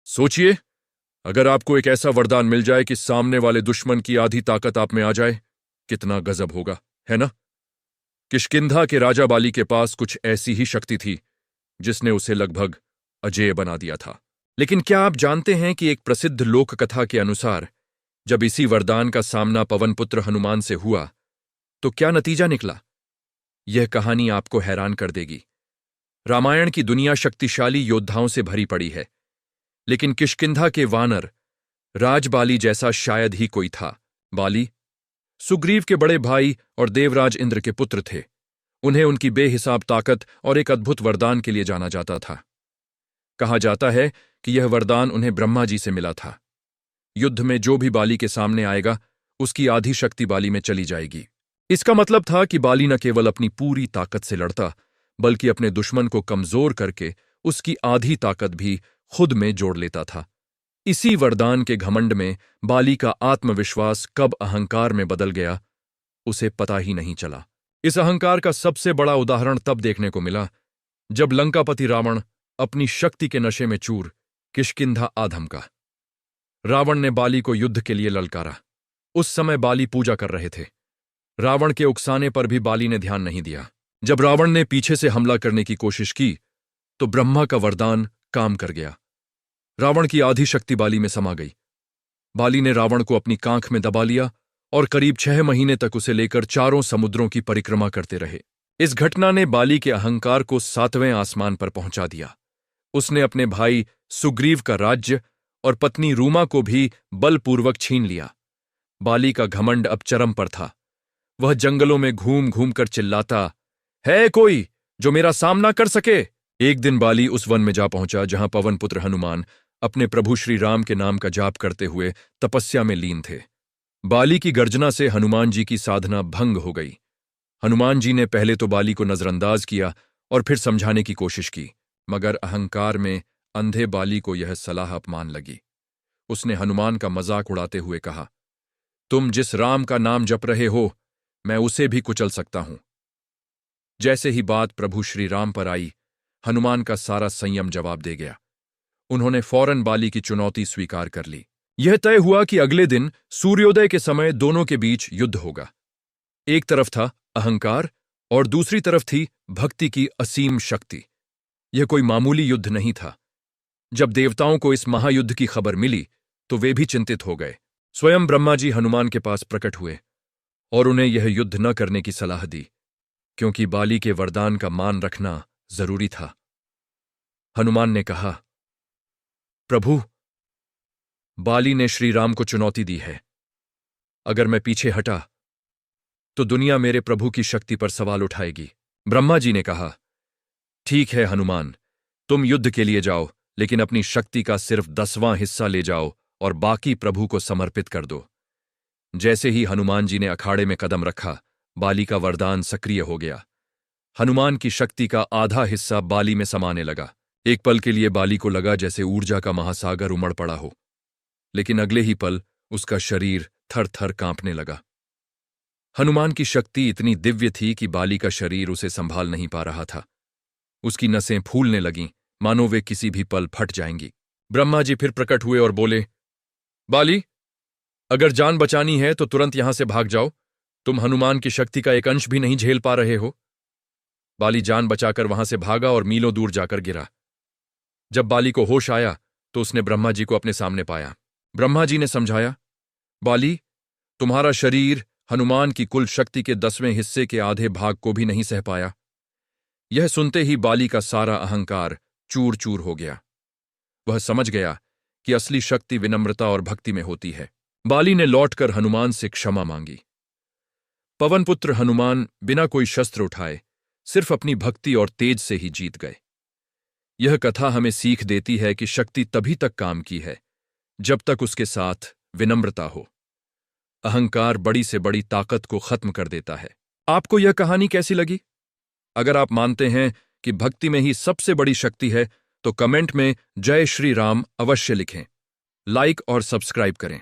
सोचिए, अगर आपको एक ऐसा वरदान मिल जाए कि सामने वाले दुश्मन की आधी ताकत आप में आ जाए, कितना गजब होगा, है ना? किष्किंधा के राजा बाली के पास कुछ ऐसी ही शक्ति थी जिसने उसे लगभग अजेय बना दिया था। लेकिन क्या आप जानते हैं कि एक प्रसिद्ध लोक कथा के अनुसार जब इसी वरदान का सामना पवनपुत्र हनुमान से हुआ तो क्या नतीजा निकला? यह कहानी आपको हैरान कर देगी। रामायण की दुनिया शक्तिशाली योद्धाओं से भरी पड़ी है, लेकिन किष्किंधा के वानर राजबाली जैसा शायद ही कोई था। बाली सुग्रीव के बड़े भाई और देवराज इंद्र के पुत्र थे। उन्हें उनकी बेहिसाब ताकत और एक अद्भुत वरदान के लिए जाना जाता था। कहा जाता है कि यह वरदान उन्हें ब्रह्मा जी से मिला था। युद्ध में जो भी बाली के सामने आएगा, उसकी आधी शक्ति बाली में चली जाएगी। इसका मतलब था कि बाली न केवल अपनी पूरी ताकत से लड़ता, बल्कि अपने दुश्मन को कमजोर करके उसकी आधी ताकत भी खुद में जोड़ लेता था। इसी वरदान के घमंड में बाली का आत्मविश्वास कब अहंकार में बदल गया, उसे पता ही नहीं चला। इस अहंकार का सबसे बड़ा उदाहरण तब देखने को मिला जब लंकापति रावण अपनी शक्ति के नशे में चूर किष्किंधा आधम का। रावण ने बाली को युद्ध के लिए ललकारा। उस समय बाली पूजा कर रहे थे। रावण के उकसाने पर भी बाली ने ध्यान नहीं दिया। जब रावण ने पीछे से हमला करने की कोशिश की तो ब्रह्मा का वरदान काम कर गया। रावण की आधी शक्ति बाली में समा गई। बाली ने रावण को अपनी कांख में दबा लिया और करीब 6 महीने तक उसे लेकर चारों समुद्रों की परिक्रमा करते रहे। इस घटना ने बाली के अहंकार को 7वें आसमान पर पहुंचा दिया। उसने अपने भाई सुग्रीव का राज्य और पत्नी रूमा को भी बलपूर्वक छीन लिया। बाली का घमंड अब चरम पर था। वह जंगलों में घूम घूम कर चिल्लाता, है कोई जो मेरा सामना कर सके? एक दिन बाली उस वन में जा पहुंचा जहां पवनपुत्र हनुमान अपने प्रभु श्री राम के नाम का जाप करते हुए तपस्या में लीन थे। बाली की गर्जना से हनुमान जी की साधना भंग हो गई। हनुमान जी ने पहले तो बाली को नजरअंदाज किया और फिर समझाने की कोशिश की, मगर अहंकार में अंधे बाली को यह सलाह अपमान लगी। उसने हनुमान का मजाक उड़ाते हुए कहा, तुम जिस राम का नाम जप रहे हो, मैं उसे भी कुचल सकता हूं। जैसे ही बात प्रभु श्री राम पर आई, हनुमान का सारा संयम जवाब दे गया। उन्होंने फौरन बाली की चुनौती स्वीकार कर ली। यह तय हुआ कि अगले दिन सूर्योदय के समय दोनों के बीच युद्ध होगा। एक तरफ था अहंकार और दूसरी तरफ थी भक्ति की असीम शक्ति। यह कोई मामूली युद्ध नहीं था। जब देवताओं को इस महायुद्ध की खबर मिली तो वे भी चिंतित हो गए। स्वयं ब्रह्मा जी हनुमान के पास प्रकट हुए और उन्हें यह युद्ध न करने की सलाह दी, क्योंकि बाली के वरदान का मान रखना जरूरी था। हनुमान ने कहा, प्रभु, बाली ने श्री राम को चुनौती दी है। अगर मैं पीछे हटा तो दुनिया मेरे प्रभु की शक्ति पर सवाल उठाएगी। ब्रह्मा जी ने कहा, ठीक है हनुमान, तुम युद्ध के लिए जाओ, लेकिन अपनी शक्ति का सिर्फ 10वां हिस्सा ले जाओ और बाकी प्रभु को समर्पित कर दो। जैसे ही हनुमान जी ने अखाड़े में कदम रखा, बाली का वरदान सक्रिय हो गया। हनुमान की शक्ति का आधा हिस्सा बाली में समाने लगा। एक पल के लिए बाली को लगा जैसे ऊर्जा का महासागर उमड़ पड़ा हो, लेकिन अगले ही पल उसका शरीर थर थर कांपने लगा। हनुमान की शक्ति इतनी दिव्य थी कि बाली का शरीर उसे संभाल नहीं पा रहा था। उसकी नसें फूलने लगीं, मानो वे किसी भी पल फट जाएंगी। ब्रह्मा जी फिर प्रकट हुए और बोले, बाली, अगर जान बचानी है तो तुरंत यहां से भाग जाओ। तुम हनुमान की शक्ति का एक अंश भी नहीं झेल पा रहे हो। बाली जान बचाकर वहां से भागा और मीलों दूर जाकर गिरा। जब बाली को होश आया तो उसने ब्रह्मा जी को अपने सामने पाया। ब्रह्मा जी ने समझाया, बाली, तुम्हारा शरीर हनुमान की कुल शक्ति के 10वें हिस्से के आधे भाग को भी नहीं सह पाया। यह सुनते ही बाली का सारा अहंकार चूर चूर हो गया। वह समझ गया कि असली शक्ति विनम्रता और भक्ति में होती है। बाली ने लौटकर हनुमान से क्षमा मांगी। पवनपुत्र हनुमान बिना कोई शस्त्र उठाए सिर्फ अपनी भक्ति और तेज से ही जीत गए। यह कथा हमें सीख देती है कि शक्ति तभी तक काम की है जब तक उसके साथ विनम्रता हो। अहंकार बड़ी से बड़ी ताकत को खत्म कर देता है। आपको यह कहानी कैसी लगी? अगर आप मानते हैं कि भक्ति में ही सबसे बड़ी शक्ति है तो कमेंट में जय श्री राम अवश्य लिखें। लाइक और सब्सक्राइब करें।